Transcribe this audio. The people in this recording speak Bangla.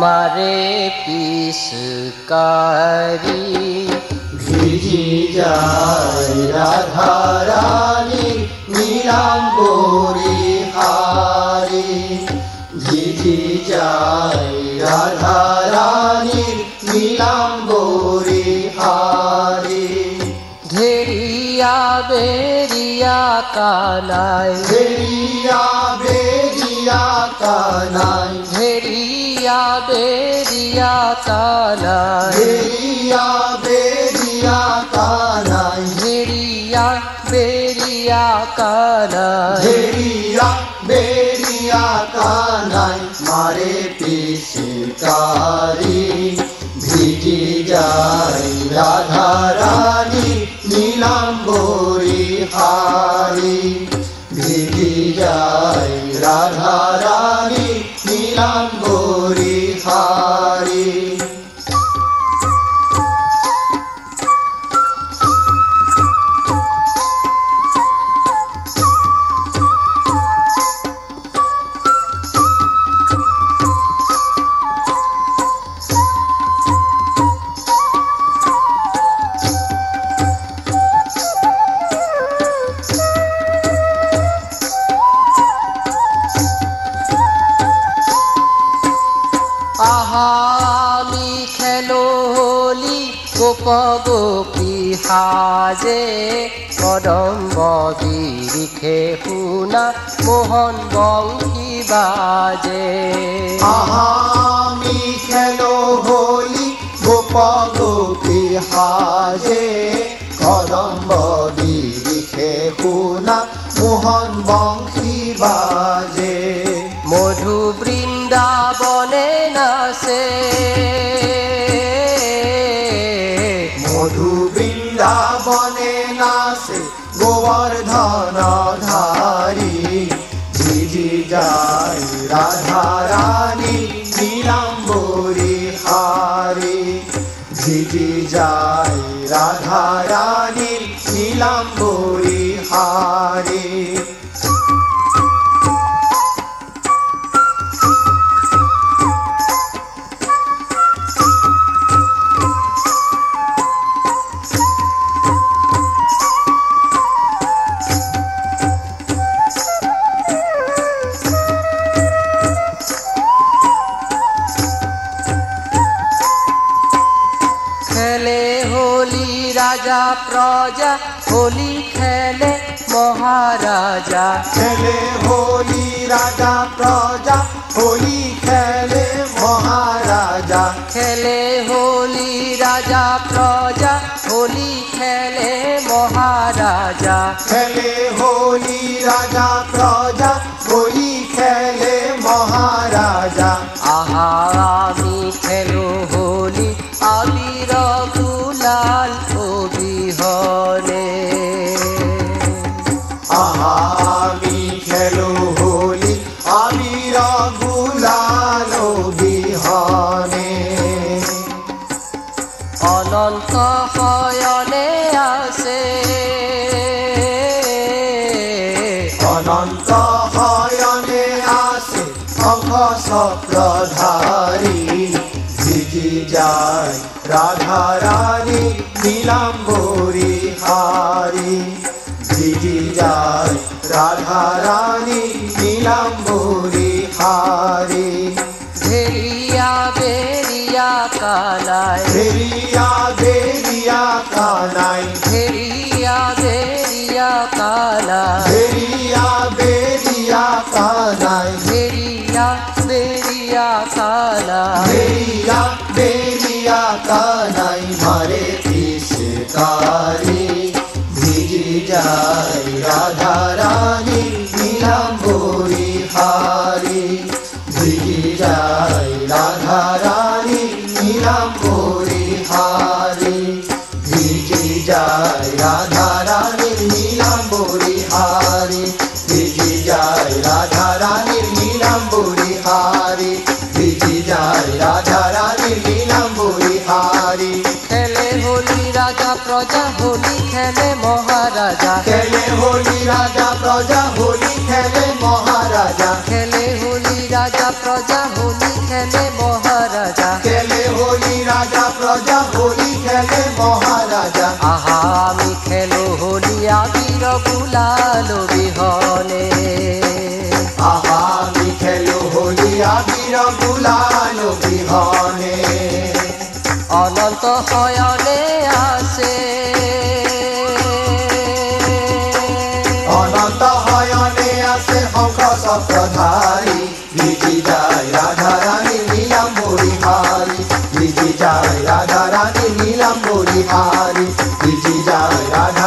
मारे पिचकारी ভিজি যায় রাধা রানী নীলাম্বরী হারে ভিজি যায় রাধা রানী নীলাম্বরী হারে घेरिया बेरिया कानाई বেরিয়া বেরিয়া কানাই घेरिया बेरिया कानाई বেরিয়া বেরিয়া কানাই घेरिया बेरिया कानाई বেরিয়া বেরিয়া কানাই মারে পিচকারি ভিজি যায় রাধা রানী নীলাম্বরী হারি ভিজি যায় রাধা রানী নীলাম্বরী হারি आहामी खेलो होली गोप गोपी हाजे कदम्ब बिरिखे हुना मोहन बंकी बाजे आहामी खेलो होली गोप गोपी हाजे कदम्ब बिरिखे हुना मोहन बंकी बाजे मधु बृंदावने नाचे मधु बृंदावने नाचे गोवर्धन धारी ভিজি যায় রাধা রানী নীলাম্বরী হারি ভিজি যায় রাধা রানী নীলাম্বরী হারি खेले होली राजा प्रजा होली खेले महाराजा খেলে হোলি রাজা প্রজা হোলি খেলে মহারাজা खेले होली राजा प्रजा होली खेले महाराजा খেলে হোলি রাজা প্রজা হোলি খেলে মহারাজা आहामी खेलो होली आबिर गुलाल अबिहने আহামি খেলো হোলি আবির গুলাল বিহনে अनंत शयने आसे অনন্ত হয়নে আসে শঙ্খ চক্রধারী ভিজি যায় রাধা রানী নীলাম্বরী হারি ভিজি যায় রাধা রানী নীলাম্বরী হারি घेरिया बेरिया कानाई বেরিয়া বেরিয়া কানাই घेरिया बेरिया कानाई বেরিয়া বেরিয়া কানাই घेरिया बेरिया कानाई বেরিয়া বেরিয়া কানাই মারে পিচকারি ভিজি যায় রাধা রানী নীলাম্বরী হারি ভিজি যায় রাধা রানী নীলাম্বরী হারি ভিজি যায় রাধা রানী নীলাম্বরী হারি ভিজি যায় রাধা রানী নীলাম্বরী হারি ভিজি যায় রাধা রানী নীলাম্বরী হারি खेले होली राजा प्रजा होली खेले महाराजा খেলে হোলি রাজা প্রজা হোলি খেলে মহা অনন্ত হয়নে আসে অনন্ত হয়নে আসে শঙ্খ চক্রধারী ভিজি যায় রাধারানী নীলাম্বরী হারি ভিজি যায় রাধারানী নীলাম্বরী হারি ভিজি যায় রাধা